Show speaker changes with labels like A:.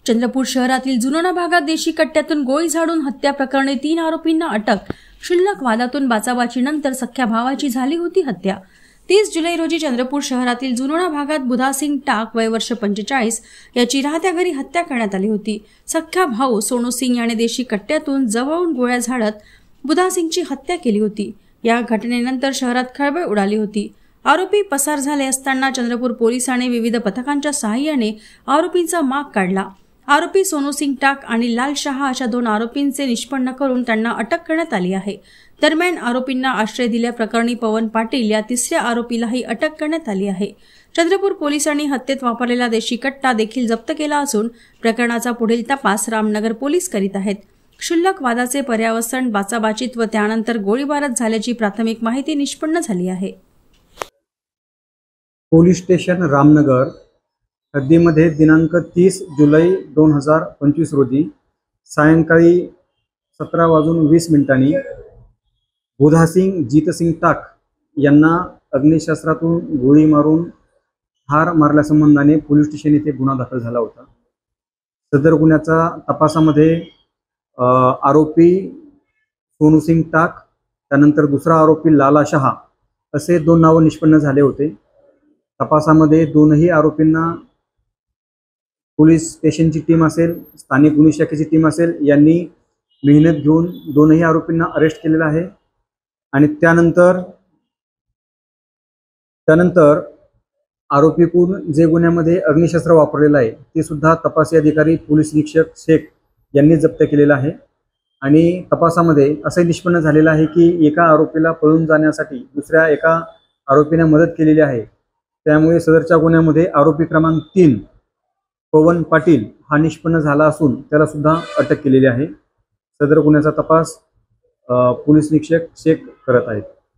A: चंद्रपूर शहरातील जुनोणा भागात देशी कट्ट्यातून गोळी झाडून हत्या प्रकरणी 3 आरोपींना अटक। क्षुल्लक वादातून बाचाबाचीनंतर सख्ख्या भावाची झाली होती हत्या। 30 जुलै रोजी चंद्रपूर शहरातील जुनोणा भागात बुधासिंग टाक वय वर्ष 45 याची राहत्या घरी हत्या करण्यात आली होती। सख्ख्या भाऊ सोनू सिंग याने देशी कट्ट्यातून जवळून गोळ्या झाडत बुधासिंगची हत्या केली होती। या घटनेनंतर शहरात खळबळ उडाली होती। आरोपी पसार झाले असताना चंद्रपूर पोलिसांनी विविध पथकांच्या सहाय्याने आरोपींचा माग काढला। आरोपी सोनू सिंग टाक आणि लाल शहा अशा 2 आरोपींचे निष्पन्न करून त्यांना अटक करण्यात आली आहे। दरम्यान आरोपींना आश्रय दिल्याप्रकरणी पवन पाटील या 3ऱ्या आरोपीलाही अटक करण्यात आली आहे। चंद्रपूर पोलिसांनी हत्येत वापरलेला देशी कट्टा देखील जप्त केला असून प्रकरणाचा पुढील तपास रामनगर पोलीस करीत आहेत। क्षुल्लक वादाचे पर्यावसन बाचाबाचीत व त्यानंतर गोळीबारात झाल्याची प्राथमिक माहिती निष्पन्न झाली आहे।
B: पोलीस स्टेशन रामनगर हद्दीमध्ये दिनांक 30 जुलै 2025 रोजी सायंकाळी 17:20 बुधासिंग जीतसिंग टाक यांना अग्निशस्त्रातून गोळी मारून ठार मारल्यासंबंधाने पोलीस स्टेशन येथे गुन्हा दाखल झाला होता। सदर गुन्ह्याचा तपासामध्ये आरोपी सोनू सिंग टाक त्यानंतर दुसरा आरोपी लाला शहा असे 2 नावं निष्पन्न झाले होते। तपासामध्ये 2ही आरोपींना पोलीस स्टेशनची टीम असेल, स्थानिक गुन्हे शाखेची टीम असेल यांनी मेहनत घेऊन 2ही आरोपींना अरेस्ट केलेला आहे। आणि त्यानंतर आरोपीकडून जे गुन्ह्यामध्ये अग्निशस्त्र वापरलेलं आहे ते सुद्धा तपासी अधिकारी पोलीस निरीक्षक शेख यांनी जप्त केलेलं आहे। आणि तपासामध्ये असे निष्पन्न झालेलं आहे की एका आरोपीला पळून जाण्यासाठी दुसऱ्या एका आरोपीने मदत केलेली आहे। त्यामुळे सदरच्या गुन्ह्यामध्ये आरोपी क्रमांक 3 पवन पाटील हा निष्पन्न झाला असून त्याला सुद्धा अटक केलेली आहे। सदर गुन्ह्याचा तपास पोलीस निरीक्षक शेख करत आहेत।